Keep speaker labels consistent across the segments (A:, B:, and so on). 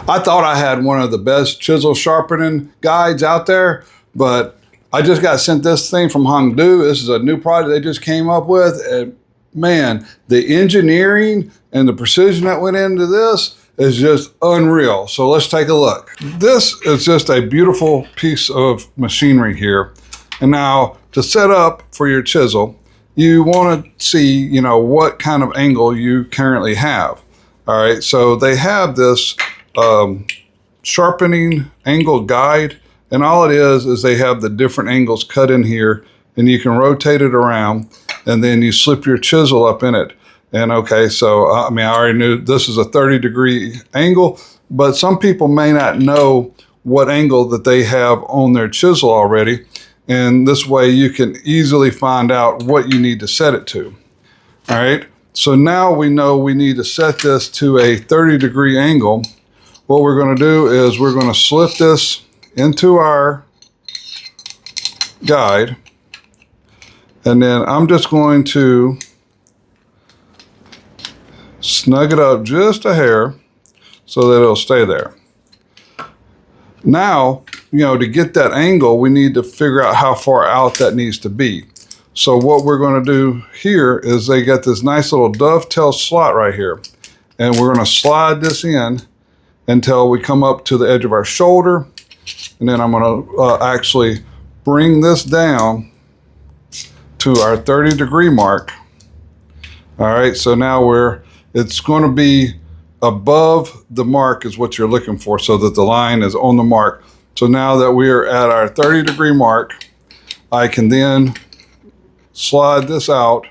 A: I thought I had one of the best chisel sharpening guides out there, but I just got sent this thing from Hongdui. This is a new product they just came up with. And man, the engineering and the precision that went into this is just unreal. So let's take a look. This is just a beautiful piece of machinery here. And now to set up for your chisel, you want to see, you know, what kind of angle you currently have. All right, so they have this sharpening angle guide, and all it is they have the different angles cut in here, and you can rotate it around, and then you slip your chisel up in it. And okay, so I mean, I already knew this is a 30-degree angle, but some people may not know what angle that they have on their chisel already. And this way you can easily find out what you need to set it to. All right, so now we know we need to set this to a 30-degree angle. What we're going to do is we're going to slip this into our guide. And then I'm just going to snug it up just a hair so that it'll stay there. Now, you know, to get that angle, we need to figure out how far out that needs to be. So what we're going to do here is they got this nice little dovetail slot right here. And we're going to slide this in until we come up to the edge of our shoulder. And then I'm going to actually bring this down to our 30-degree mark. All right, so now it's going to be above the mark is what you're looking for, so that the line is on the mark. So now that we are at our 30-degree mark, I can then slide this out,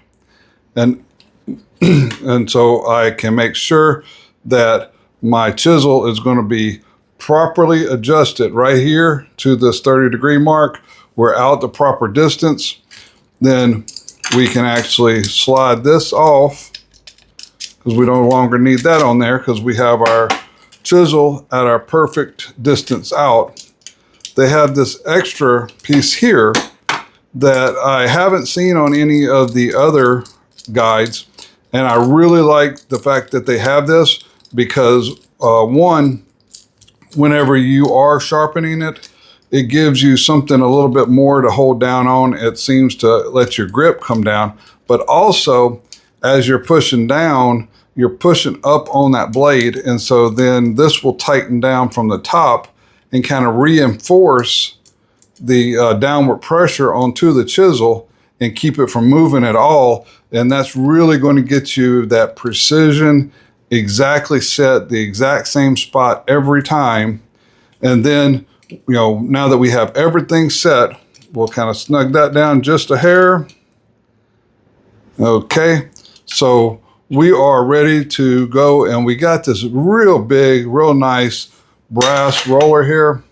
A: and so I can make sure that my chisel is going to be properly adjusted right here to this 30-degree mark. We're out the proper distance. Then we can actually slide this off, because we no longer need that on there, because we have our chisel at our perfect distance out. They have this extra piece here that I haven't seen on any of the other guides, and I really like the fact that they have this, because one, whenever you are sharpening it, it gives you something a little bit more to hold down on. It seems to let your grip come down, but also as you're pushing down, you're pushing up on that blade, and so then this will tighten down from the top and kind of reinforce the downward pressure onto the chisel and keep it from moving at all. And that's really going to get you that precision, exactly set the exact same spot every time. And then, you know, now that we have everything set, we'll kind of snug that down just a hair. Okay, so we are ready to go, and we got this real big, real nice brass roller here.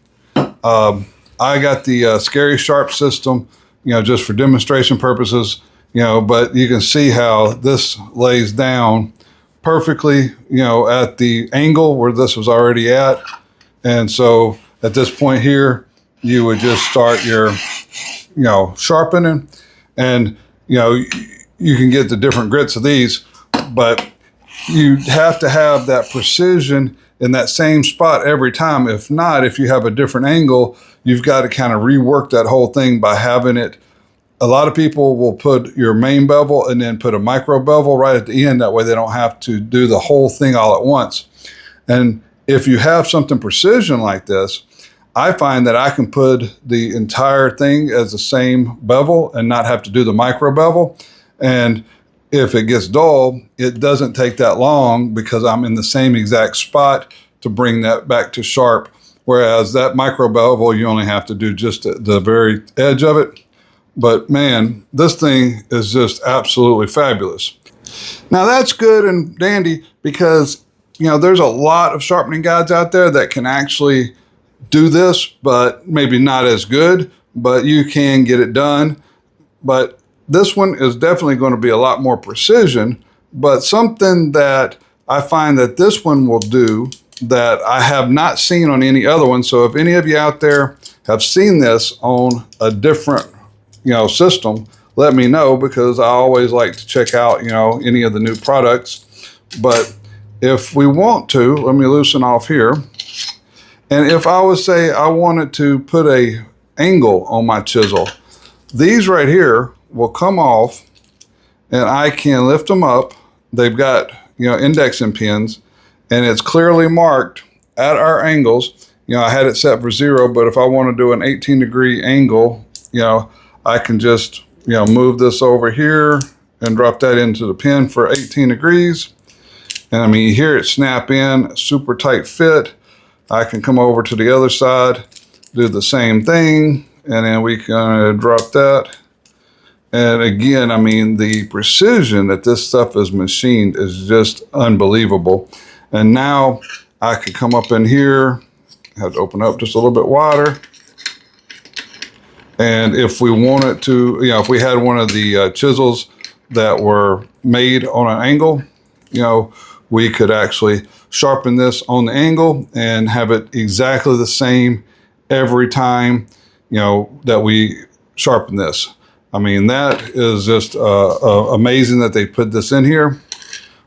A: I got the Scary Sharp system, you know, just for demonstration purposes, you know, but you can see how this lays down perfectly, you know, at the angle where this was already at. And so at this point here, you would just start your, you know, sharpening, and, you know, you can get the different grits of these, but you have to have that precision in that same spot every time. If not, if you have a different angle, you've got to kind of rework that whole thing by having it. A lot of people will put your main bevel and then put a micro bevel right at the end. That way they don't have to do the whole thing all at once. And if you have something precision like this, I find that I can put the entire thing as the same bevel and not have to do the micro bevel. And if it gets dull, it doesn't take that long, because I'm in the same exact spot to bring that back to sharp. Whereas that micro bevel, you only have to do just the very edge of it. But man, this thing is just absolutely fabulous. Now that's good and dandy, because, you know, there's a lot of sharpening guides out there that can actually do this, but maybe not as good, but you can get it done. But this one is definitely going to be a lot more precision, but something that I find that this one will do that I have not seen on any other one. So if any of you out there have seen this on a different, you know, system, let me know, because I always like to check out, you know, any of the new products. But if we want to, let me loosen off here. And if I would say I wanted to put a angle on my chisel, these right here will come off and I can lift them up. They've got, indexing pins, and it's clearly marked at our angles. I had it set for 0, but if I want to do an 18-degree angle, I can just, move this over here and drop that into the pin for 18 degrees. And I mean, you hear it snap in, super tight fit. I can come over to the other side, do the same thing, and then we can drop that. And again, I mean, the precision that this stuff is machined is just unbelievable. And now I could come up in here, have to open up just a little bit wider. And if we wanted to, if we had one of the chisels that were made on an angle, we could actually sharpen this on the angle and have it exactly the same every time, that we sharpen this. I mean, that is just amazing that they put this in here.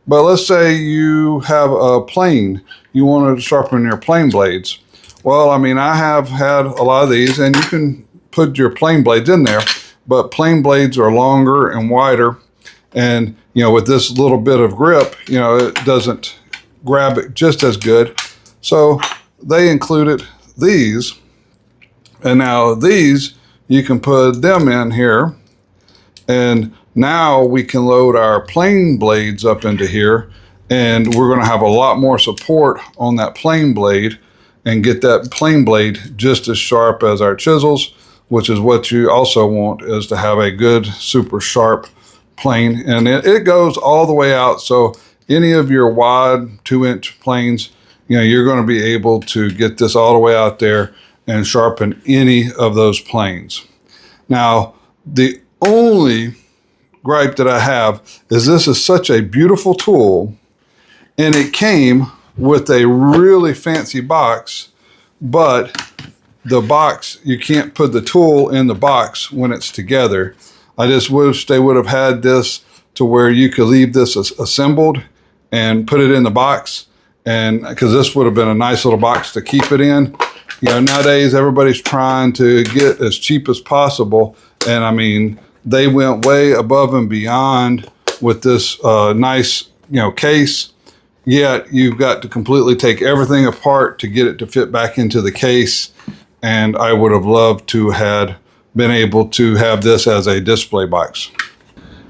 A: But let's say you have a plane, you want to sharpen your plane blades. Well, I mean, I have had a lot of these, and you can put your plane blades in there, but plane blades are longer and wider. And, with this little bit of grip, it doesn't grab it just as good. So they included these. And now these, you can put them in here. And now we can load our plane blades up into here. And we're going to have a lot more support on that plane blade and get that plane blade just as sharp as our chisels, which is what you also want, is to have a good, super sharp plane. And it goes all the way out. So any of your wide 2-inch planes, you're going to be able to get this all the way out there and sharpen any of those planes. Now, the only gripe that I have is this is such a beautiful tool, and it came with a really fancy box, but the box, you can't put the tool in the box when it's together. I just wish they would have had this to where you could leave this assembled and put it in the box, and because this would have been a nice little box to keep it in. Nowadays everybody's trying to get as cheap as possible, and I mean, they went way above and beyond with this nice, case. Yet you've got to completely take everything apart to get it to fit back into the case. And I would have loved to had been able to have this as a display box.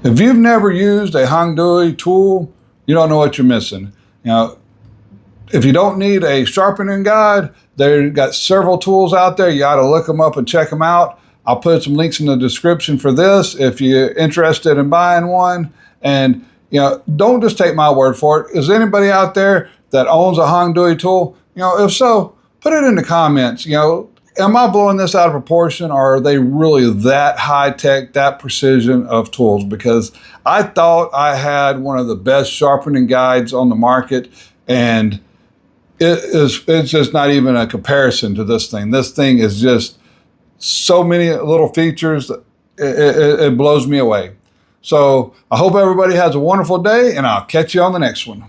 A: If you've never used a Hongdui tool, you don't know what you're missing. If you don't need a sharpening guide, they've got several tools out there. You ought to look them up and check them out. I'll put some links in the description for this if you're interested in buying one. And don't just take my word for it. Is anybody out there that owns a Hongdui tool? If so, put it in the comments. Am I blowing this out of proportion, or are they really that high tech, that precision of tools? Because I thought I had one of the best sharpening guides on the market, and it's just not even a comparison to this thing. This thing is just so many little features. It blows me away. So I hope everybody has a wonderful day, and I'll catch you on the next one.